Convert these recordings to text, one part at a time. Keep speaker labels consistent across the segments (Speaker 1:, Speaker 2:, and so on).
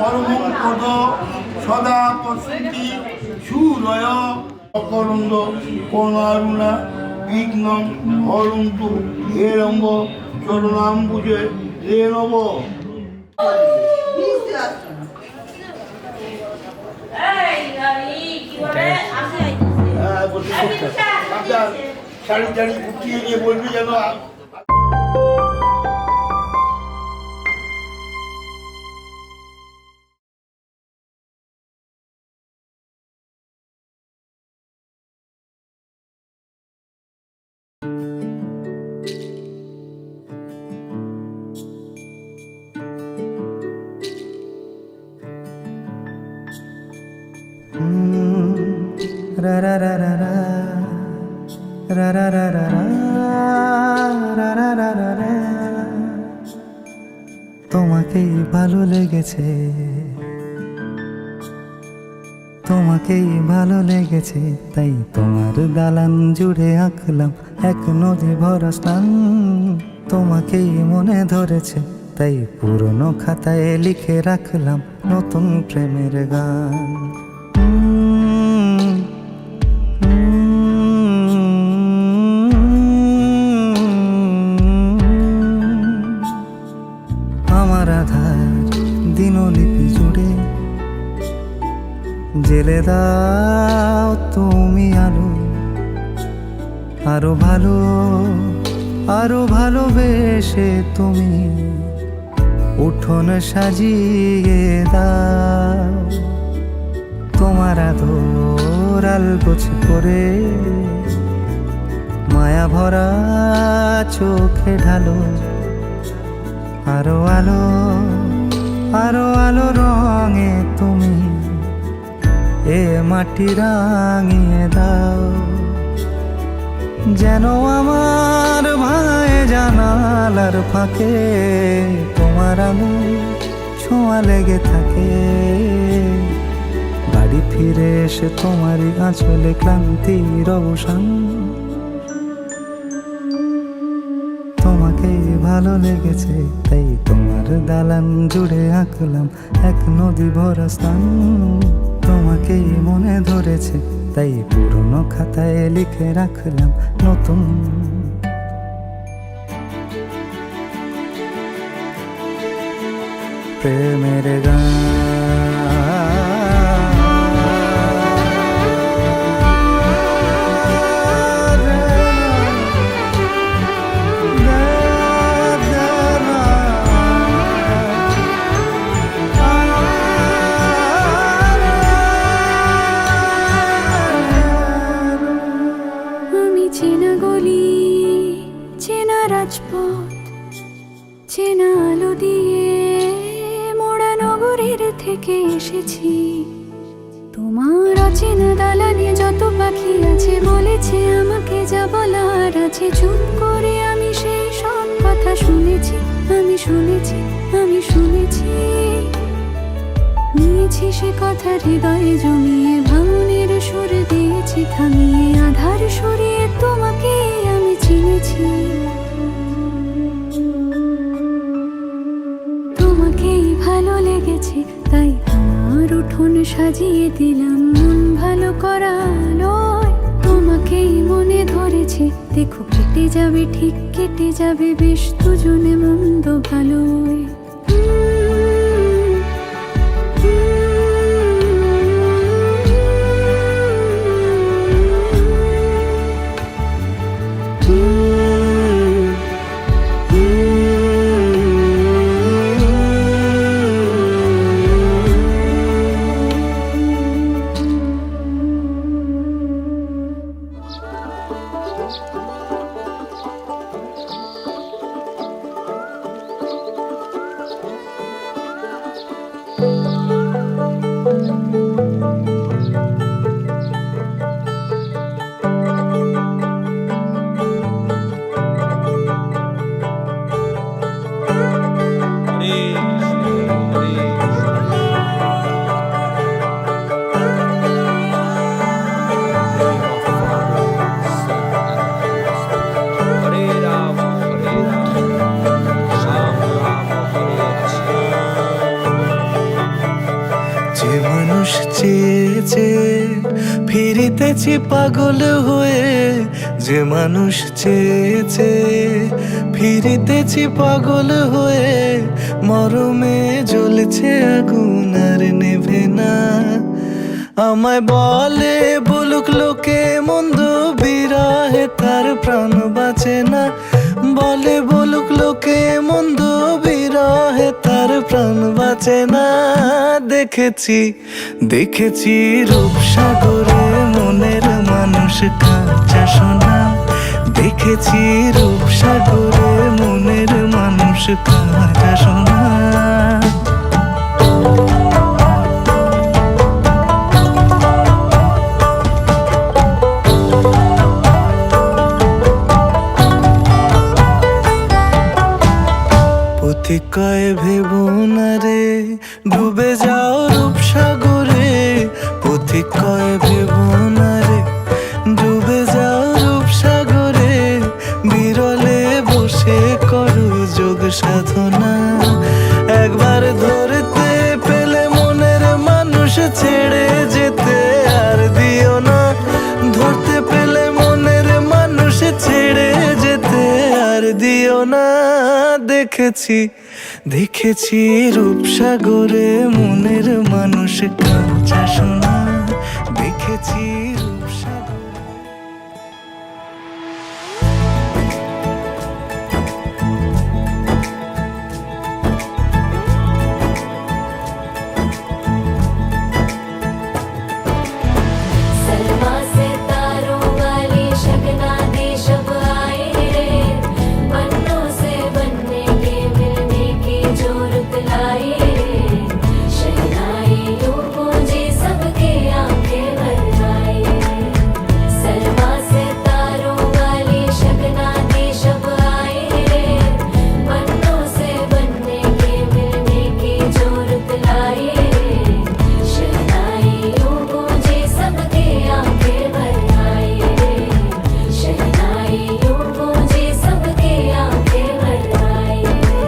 Speaker 1: পরমপদ সদা পশ্যন্তি সুরয় অকরন্দ করুণা বিঘ্নং হরন্তু হে রম্ব চরণাম্বুজে হে নব। শাড়ি টাড়ি গুটিয়ে নিয়ে বলবি যেন।
Speaker 2: ra ra ra ra ra ra ra ra ra ra ra ra ra ra তোমাকেই ভালো লেগেছে, তোমাকেই ভালো লেগেছে, তাই তোমার দালান জুড়ে আঁকলাম এক নদী ভরা স্নান। তোমাকেই মনে ধরেছে, তাই পুরনো খাতায় লিখে রাখলাম নতুন প্রেমের গান। আমার আধার দিনলিপি জুড়ে জেলে দাও তুমি আলো, আরো ভালো আরো ভালোবেসে তুমি উঠোন সাজিয়ে দাও। তোমার আদর আলগোছে করে মায়া ভরা চোখে ঢালো, আরো আলো আরো আলো রঙে তুমি এ মাটি রাঙিয়ে দাও। যেন আমার ভাই জানালার ফাঁকে তোমার আলো ছোঁয়া লেগে থাকে। বাড়ি ফিরে এসে তোমারই আঁচলে ক্লান্তির অবসান। তোমাকেই ভালো লেগেছে, তাই তোমার দালান জুড়ে আঁকলাম এক নদী ভরা স্থান। তোমাকেই মনে ধরেছে, তাই পুরনো খাতায় লিখে রাখলাম নতুন প্রেমের গান।
Speaker 3: চেনা গলি, চেনা রাজপথ, চেনা আলো দিয়ে মোড়া নগরের থেকে এসেছি। তোমার অচেনা দালানে যত পাখি আছে বলেছে আমাকে যা বলার আছে। চুপ করে আমি সেই সব কথা শুনেছি, আমি শুনেছি, আমি শুনেছি। নিয়েছি সে কথা হৃদয়ে জমিয়ে, ভাঙনের সুর দিয়েছি থামিয়ে, আধার সরিয়ে তোমাকে আমি চিনেছি। তোমাকেই ভালো লেগেছে, তাই তোমার উঠোন সাজিয়ে দিলাম মন ভালো করা আলোয়। তোমাকেই মনে ধরেছে, দেখো কেটে যাবে, ঠিক কেটে যাবে বেশ দুজনে মন্দ ভালোয়।
Speaker 2: ফিরিতেছি পাগল হয়ে যে মানুষ চেয়েছে, ফিরিতেছি পাগল হয়ে মরমে জ্বলছে আগুন আর নেভে না। আমায় বলে বলুক লোকে মন্দ, বিরহে তার প্রাণ বাঁচে না। বলে বলুক লোকে মন্দ, বিরহে তার প্রাণ বাঁচে না। দেখেছি দেখেছি রূপসাগরে মনের মানুষ কাঁচা সোনা। দেখেছি রূপসাগরে মনের মানুষ কাঁচা সোনা। পথিক কয় ভেবো না রে ডুবে যাও রূপসাগরে। পথিক কয় ভেবো না রে ডুবে যাও রূপসাগরে। বিরলে বসে করো যোগ সাধনা। একবার ধরতে পেলে মনের মানুষ ছেড়ে যেতে আর দিও না। ধরতে পেলে মনের মানুষ ছেড়ে যেতে আর দিও না। দেখেছি দেখেছি রূপসাগরে মনের মানুষ কাঁচা সোনা। দেখেছি রূপসাগরে।
Speaker 4: सलमा से तारों वाली शगना दे शब आए रे। बन्नों से बनने के मिलने की जोरत लाए रे। शहनाई यूं गूंजी सबके आंखें भर आए। सलमा से तारों वाली शगना दे शब आए रे। बन्नों से बनने के मिलने की जोरत लाए रे। शहनाई यूं गूंजी सबके आंखें भर आए रे। शहनाई यूं गूंजी सबके आंखें भर आए रे।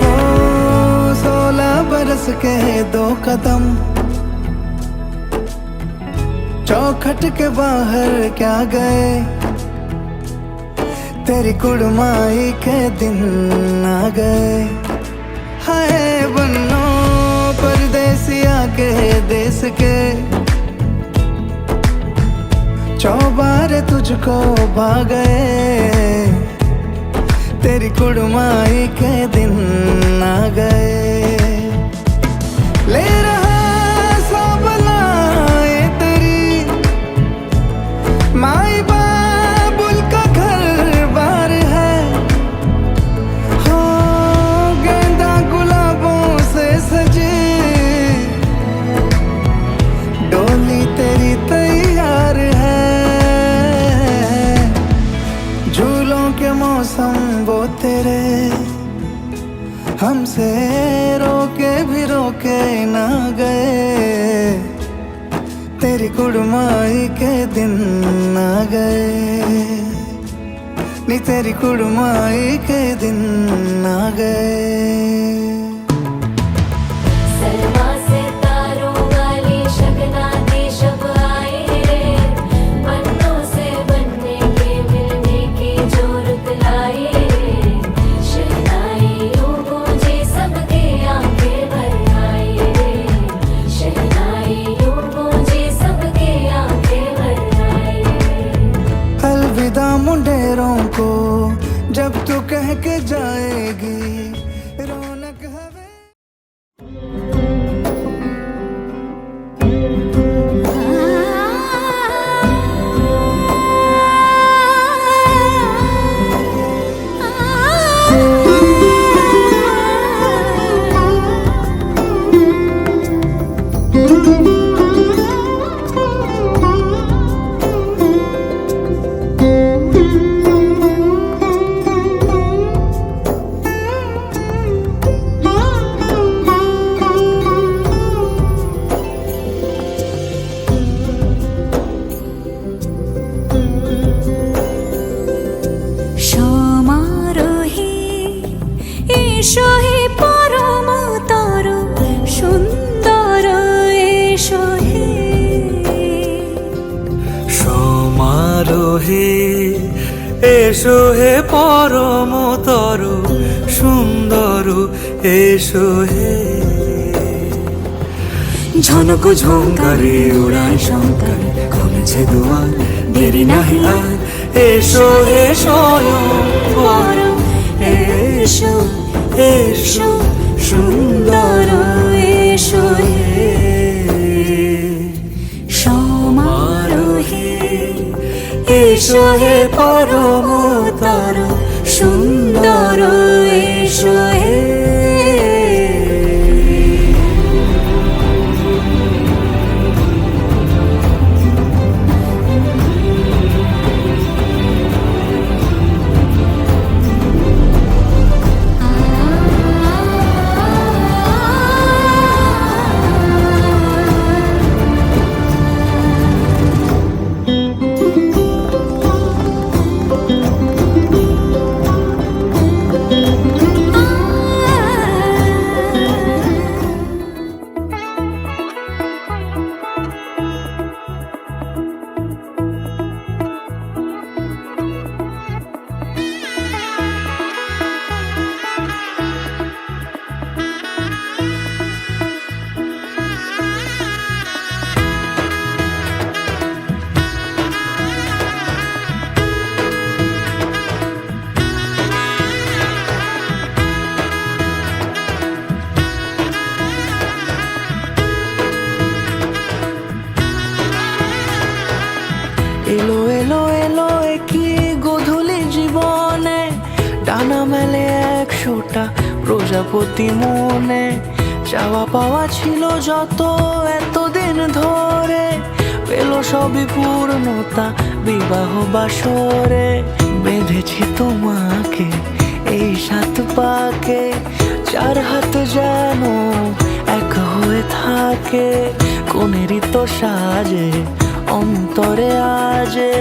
Speaker 2: ओ 16 बरस के 2 कदम चौखट के बाहर क्या गए। तेरी कुड़माई के दिन आ गए। हाय बन्नो परदेसिया के देश के चौबारे तुझको भा गए। तेरी कुड़माई के दिन आ गए। ले रहा सब लाए तेरी माई बाबुल का घर बार है। हो गेंदा गुलाबों से सजी डोली तेरी तैयार है। झूलों के मौसम वो तेरे हमसे रोके भी रोके ना गए। तेरी कुड़माई के दिन आ गए। नी तेरी कुड़माई के दिन आ गए।
Speaker 4: सलमा से तारों वाली शगना दे शब आए रे। बन्नों से बनने के मिलने की जोरत लाए रे। शहनाई यूं गूंजी सबके आंखें भर आए रे। शहनाई यूं गूंजी सबके आंखें भर आए रे।
Speaker 2: अलविदा मुंडेरों को जब तू कह के जाएगी रौनक हवे। বলো হে এসো হে পরমতর সুন্দর এসো হে ঝনক ঝঙ্কারে উড়াই শঙ্কার খুলেছে দুয়ার দেরি নাহি আর এসো হে স্বয়ং পরম এসো এসো সুন্দর এসো হে সমারোহে এসো হে পরমতর সুন্দর এসো হে এলো এলো এলো কি গোধূলি জীবনে ডানা মেলে 100টা প্রজাপতি মনে চাওয়া পাওয়া ছিল যত এতদিন ধরে পেল সবই পূর্ণতা বিবাহ বাসরে বেঁধেছি তোমাকে এই 7 পাকে 4 হাত যেন এক হয়ে থাকে কোনেরই তো সাজে অন্তরে আজে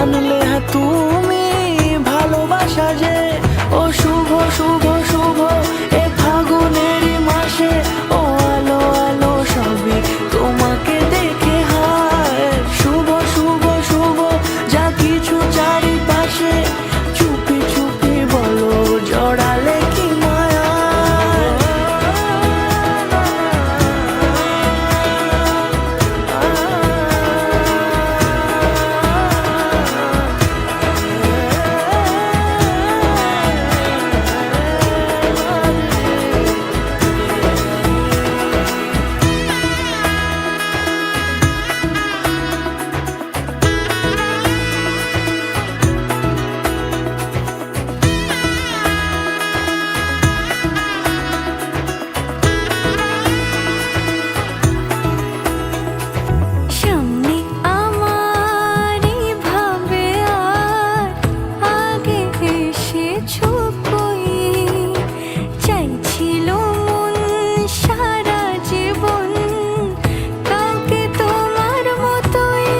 Speaker 2: আনলে হ্যাঁ তুমি ভালোবাসা যে ও শুভ শুভ শুভ এ ফাগুনেরই মাসে ও আলো আলো সবই তোমাকে দেখে হায় শুভ শুভ শুভ যা কিছু চারিপাশে চুপি চুপি বলো জড়ালে কি মায়া
Speaker 3: সামনে আমার ভাবে আর আগে এসেছো কই চাইছিল মন সারা জীবন কাউকে তোমার মতোই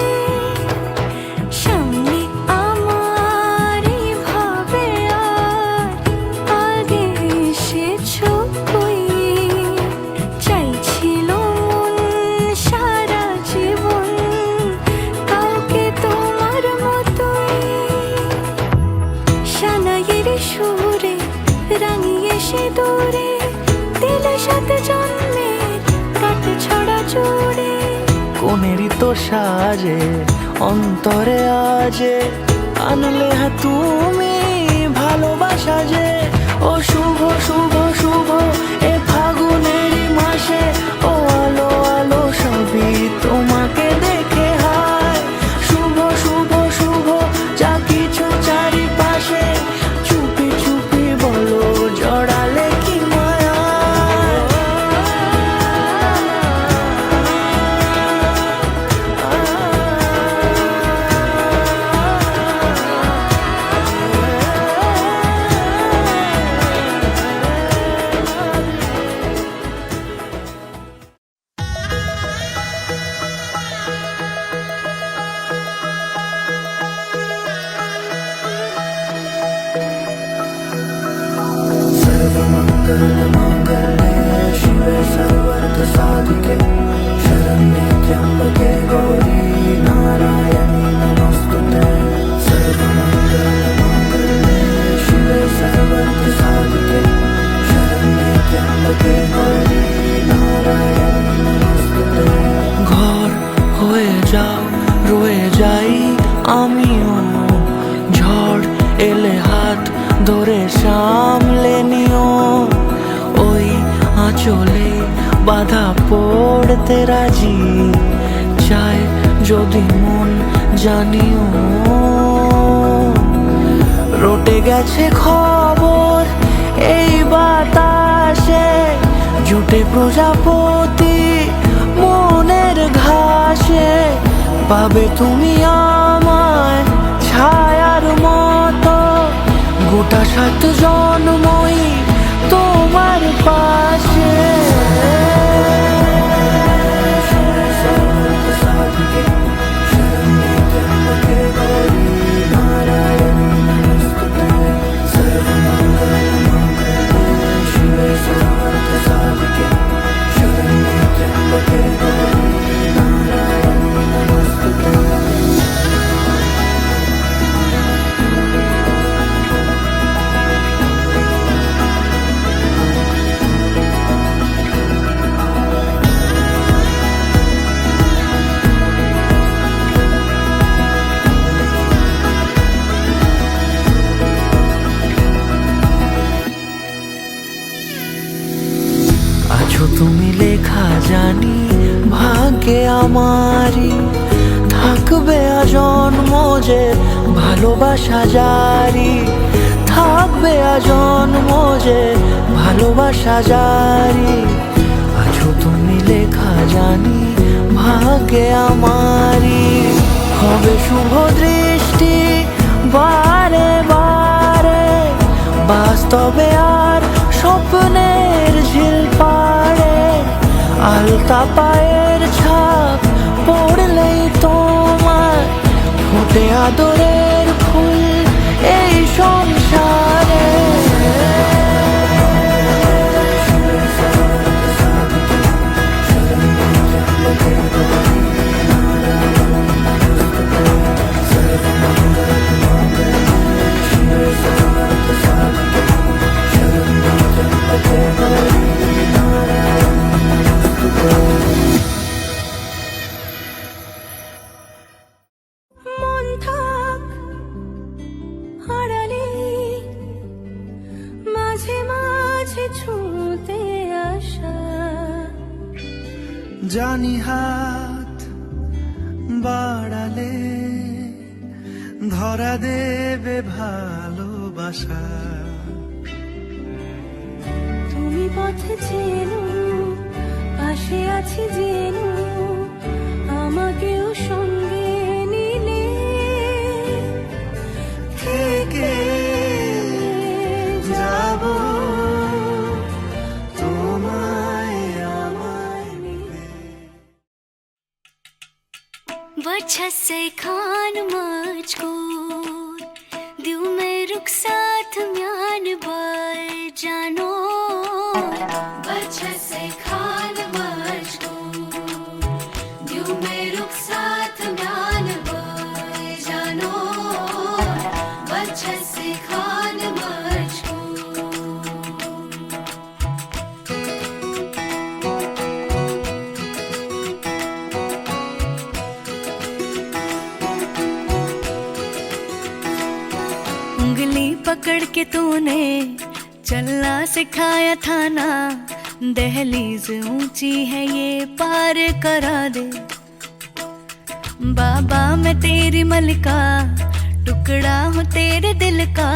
Speaker 3: সামনে আমার ভাবে আর আগে এসেছো কই চাইছিল মন সারা জীবন কাউকে তোমার মতোই সানাইয়ের সুরে রাঙিয়ে সে দূরে দিলে 7 জন্মের কাট ছড়া জোড়ে
Speaker 2: কোনেরই তো সাজে অন্তরে আজে আনলে হ্যাঁ তুমি ভালোবাসা যে ও শুভ শুভ শুভ এ ফাগুনেরই মাসে ও আলো আলো সবই তোমাকে দেখে হায় শুভ শুভ শুভ যা কিছু চারিপাশে চুপি চুপি বলো জড়ালে কি মায়া
Speaker 5: যাও রয়ে যাই আমিও, ঝড় এলে হাত ধরে সামলে নিও, ওই আঁচলে বাধা পড়তে রাজি, চাই যদি মন জানিও। রটে গেছে খবর এই বাতাসে, জুটে প্রজাপতি মনের ঘাসে, পাবে তুমি আমায় ছায়ার মতো, গোটা 7 জন্মই তোমার পাশে। আছো তুমি লেখা জানি ভাগ্যে আমারই, থাকবে আজন্ম যে ভালোবাসা জারি, থাকবে আজন্ম যে ভালোবাসা জারি। আছো তুমি লেখা জানি ভাগ্যে আমারই, হবে শুভ দৃষ্টি বারে বারে, বাস্তবে আর স্বপ্নের ঝিল পাড়ে, আলতা পায়ের ছাপ পড়লেই তোমার ফোটে আদরের ফুল এই সংসারে।
Speaker 3: মন থাক আড়ালে, মাঝে মাঝে ছুঁতে আসা,
Speaker 2: জানি হাত বাড়ালে ধরা দেবে ভালোবাসা।
Speaker 3: তুমি পথে চেনো, পাশে আছি জেনো, আমাকেও সঙ্গে নিলে
Speaker 2: থেকে যাব তোমায় আমায় নিয়ে।
Speaker 3: वजह से खान मुझको दिल में रुख साथ म्यान बर जानो,
Speaker 4: वजह से खान मुझको दिल में रुख साथ म्यान बर जानो, वजह से खान मुझको।
Speaker 3: उंगली पकड़ के तूने चलना सिखाया था ना, दहलीज ऊंची है ये पार करा दे। बाबा मैं तेरी मलिका, टुकड़ा हूँ तेरे दिल का,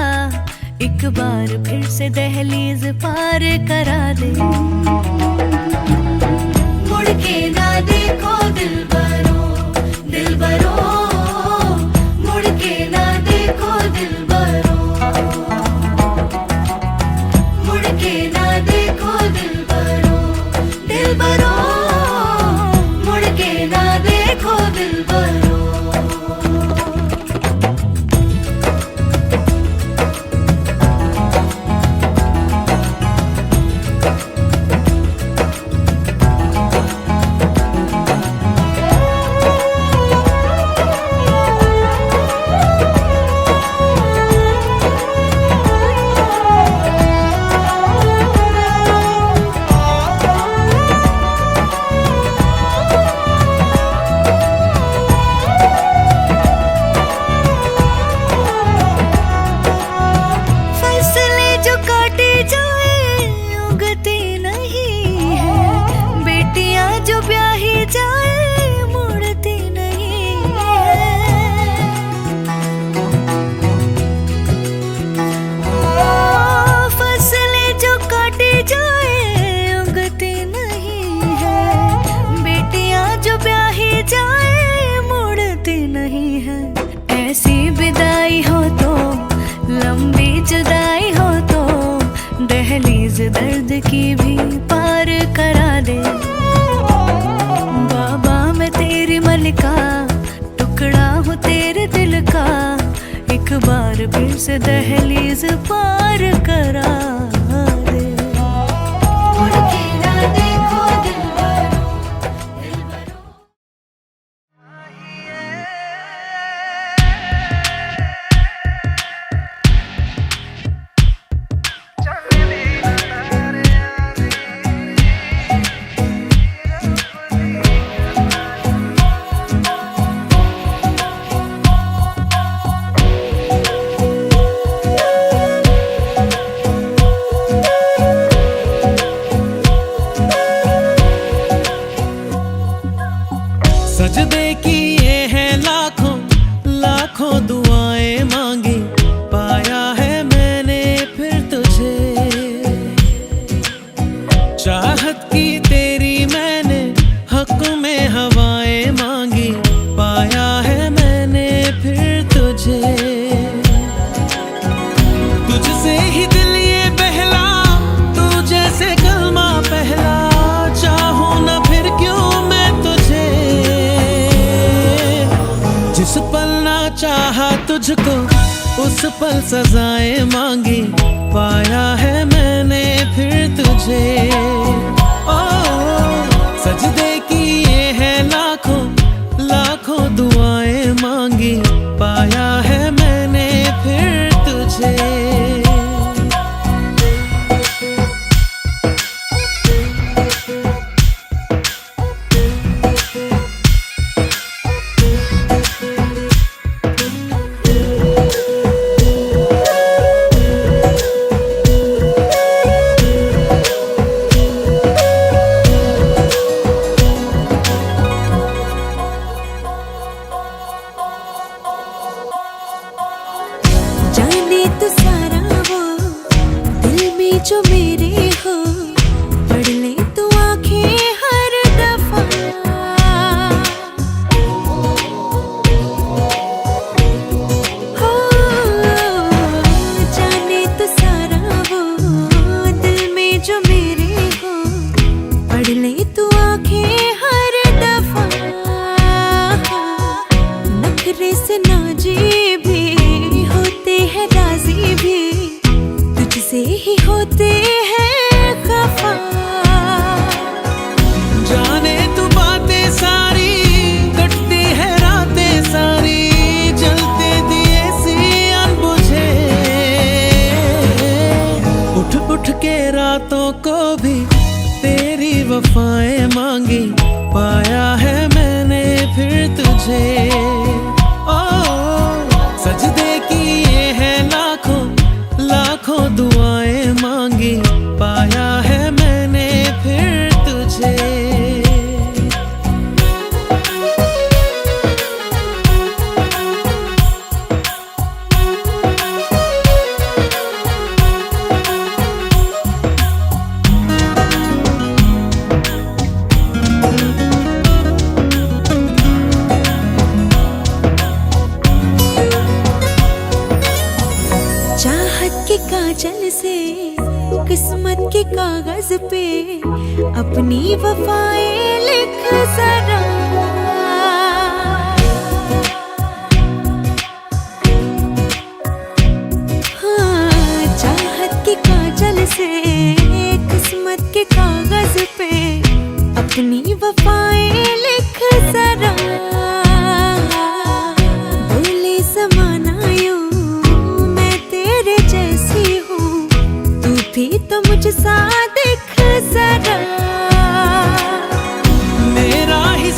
Speaker 3: एक बार फिर से दहलीज पार करा दे।
Speaker 4: मुड़ के ना देखो दिलबरो, दिलबरो, मुड़ के ना देखो दिलबरो, मुड़ के ना देखो दिलबरो, दिलबरो, मुड़ के ना देखो दिलबरो।
Speaker 3: जिंदगी भी पार करा दे। बाबा मैं तेरी मलिका, टुकड़ा हूँ तेरे दिल का, एक बार फिर से दहलीज पार करा दे। मुड़ के ना देखो दिलबरो, दिलबरो।
Speaker 5: सजदे किए हैं लाखों लाखों दुआएं मांगी, पाया है मैंने फिर तुझे। चाहत की तेरी मैंने हक में हवाएं मांगी, पाया है मैंने फिर तुझे। तुझसे ही दिल ये बहला, तू जैसे कलमा पहला, चाहूं ना फिर क्यों मैं तुझे। जिस पल ना चाहा तुझको उस पल सजाएं मांगी, पाया है मैंने फिर तुझे। ओ सजदे किए हैं लाखों लाखों दुआएं मांगी, पाया है मैंने फिर तुझे।
Speaker 3: जाने तो सारा वो दिल में जो मेरे हो, पढ़ ले तू आंखें हर दफा। हो जाने तो सारा वो दिल में जो मेरे हो, पढ़ ले तू आंखें हर दफा। नखरे से नाजी भी होते हैं, राजी भी तुझसे ही होते हैं खफा।
Speaker 5: जाने तू बातें सारी, कटती है रातें सारी, जलते दिए सी अनबुझे। उठ उठ के रातों को भी तेरी वफाएं मांगी, पाया है मैंने फिर तुझे। ओ सजदे किए हैं लाखों लाखों दुआएं मांगी, पाया है मैंने फिर तुझे।
Speaker 3: चाहत के काजल से किस्मत के कागज पे अपनी वफाएं लिख जरा। हाँ चाहत के काजल से किस्मत के कागज पे अपनी वफाएं लिख जरा। बोले ज़माना यूं मैं तेरे जैसी हूँ, तू भी तो मुझसा दिख जरा।
Speaker 5: मेरा ही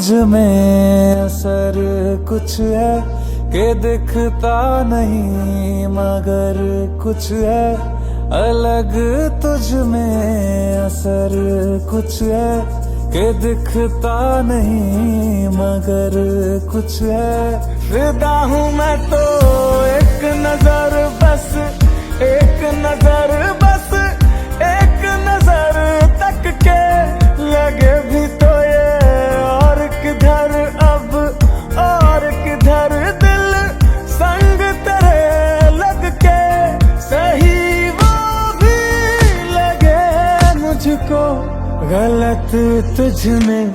Speaker 2: तुझ में असर कुछ है कि दिखता नहीं मगर कुछ है अलग तुझ में असर कुछ है कि दिखता नहीं मगर कुछ है फिदा हूँ मैं तो एक नजर बस एक नजर बस एक नजर तक के लगे भी तो ये और किधर अब और किधर दिल संग तेरे लग के सही वो भी लगे मुझको गलत तुझ में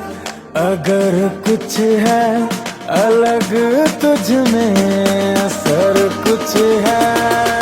Speaker 2: अगर कुछ है अलग तुझ में असर कुछ है